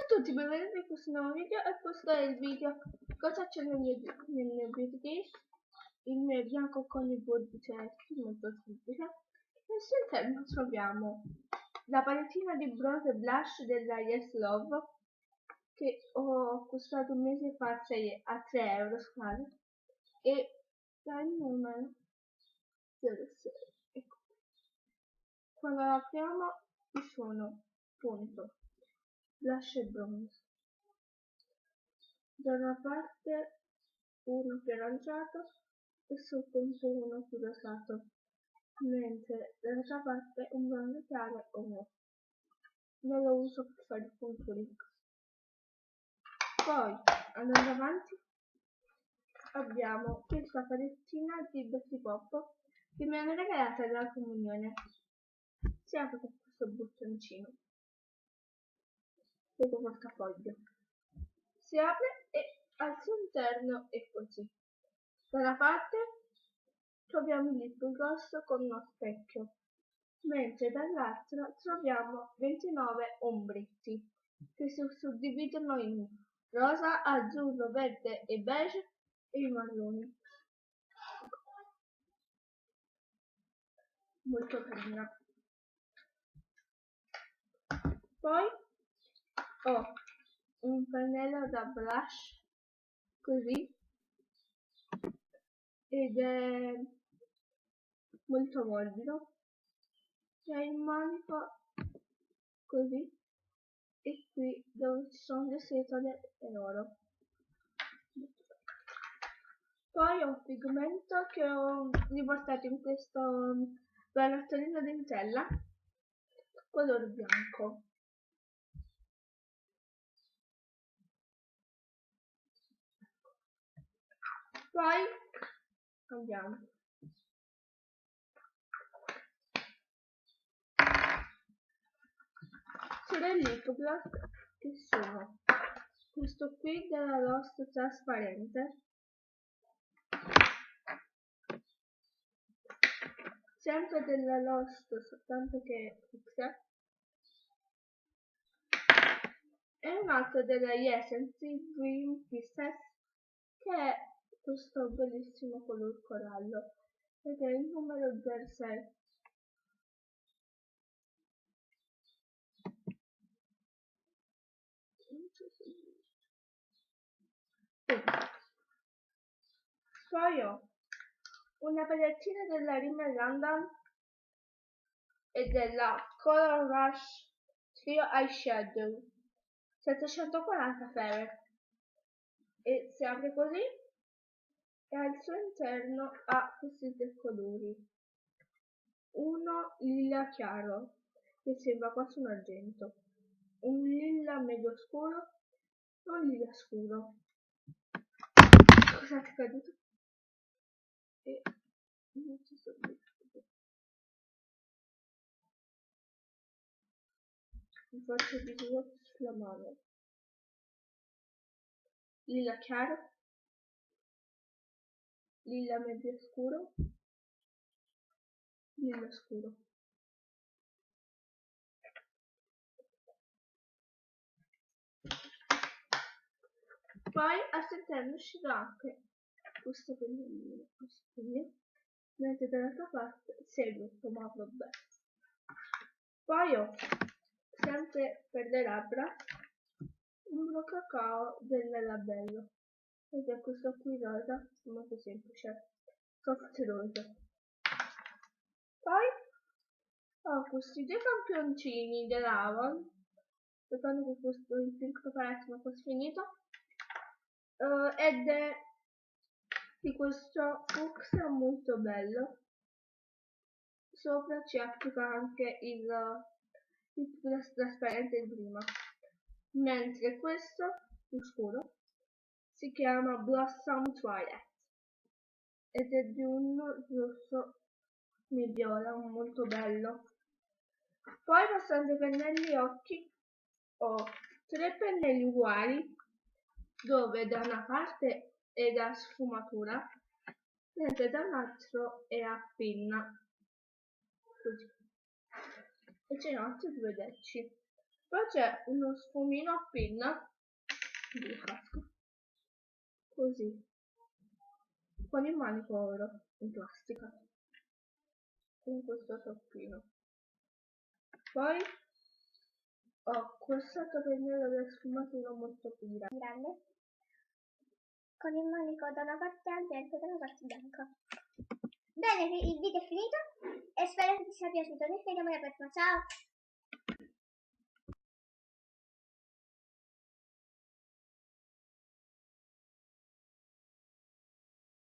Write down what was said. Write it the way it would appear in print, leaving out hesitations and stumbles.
a tutti, benvenuti in questo nuovo video e questo è il video cosa c'è nel mio beauty case. Il mio è bianco con i bordicetti, molto semplice, e al suo interno troviamo la palettina di bronzo e blush della Yes Love che ho acquistato un mese fa a 3 euro, scusate, e dal numero 06. Ecco. Quando la apriamo ci sono punto blush e bronzo, da una parte uno più aranciato e sotto un po' uno più rosato, mentre dall'altra parte un bronzo chiaro o no. Non lo uso per fare il contouring. Poi andando avanti abbiamo questa palettina di Betty Pop che mi hanno regalata dalla comunione. Si apre con questo bottoncino e con portafoglio. Si apre e al suo interno è così. Da una parte troviamo il lip gloss con uno specchio, mentre dall'altra troviamo 29 ombretti che si suddividono in rosa, azzurro, verde e beige e i marroni. Molto carina. Poi ho un pennello da blush così ed è molto morbido, c'è il manico così e qui dove ci sono le setole e oro. Poi ho un pigmento che ho riportato in questo barattolino di Nutella color bianco. Poi andiamo. Sono il lip gloss che sono questo qui della Lost trasparente, sempre della Lost, soltanto che è X, e un altro della Essence Dream Kisses che è questo bellissimo color corallo ed è il numero 06. Poi ho una palettina della Rimmel London e della Color Rush Trio Eyeshadow 740 Fair e si apre così e al suo interno ha questi tre colori, uno lilla chiaro che sembra quasi un argento, un lilla medio scuro e un lilla scuro. Scusate, è caduto e non ci sono più. Mi faccio disegno sulla mano. Lilla chiaro, lilla medio scuro, lilla scuro. Poi all'interno uscirà anche questo pennellino, mentre dall'altra parte si è rotto, ma vabbè. Poi ho sempre per le labbra un blu cacao del labello ed è questo qui rosa, molto semplice, soft rose. Poi ho questi due campioncini dell'Avon, soltanto che questo il pink palette ma quasi finito, ed è di questo fucsia molto bello. Sopra ci applica anche il trasparente di prima, mentre questo più scuro si chiama Blossom Twilight ed è di un rosso mi viola molto bello. Poi passando ai pennelli occhi ho tre pennelli uguali dove da una parte è da sfumatura mentre dall'altro è a pinna così. E ce ne ho altri due decci. Poi c'è uno sfumino a pinna di casco, così, con il manico oro in plastica, con questo toppino. Poi ho questo pennello da sfumatura molto più grande, con il manico da una parte alta e anche da una parte bianca. Bene, il video è finito e spero che ti sia piaciuto. Noi ci vediamo alla prossima, ciao!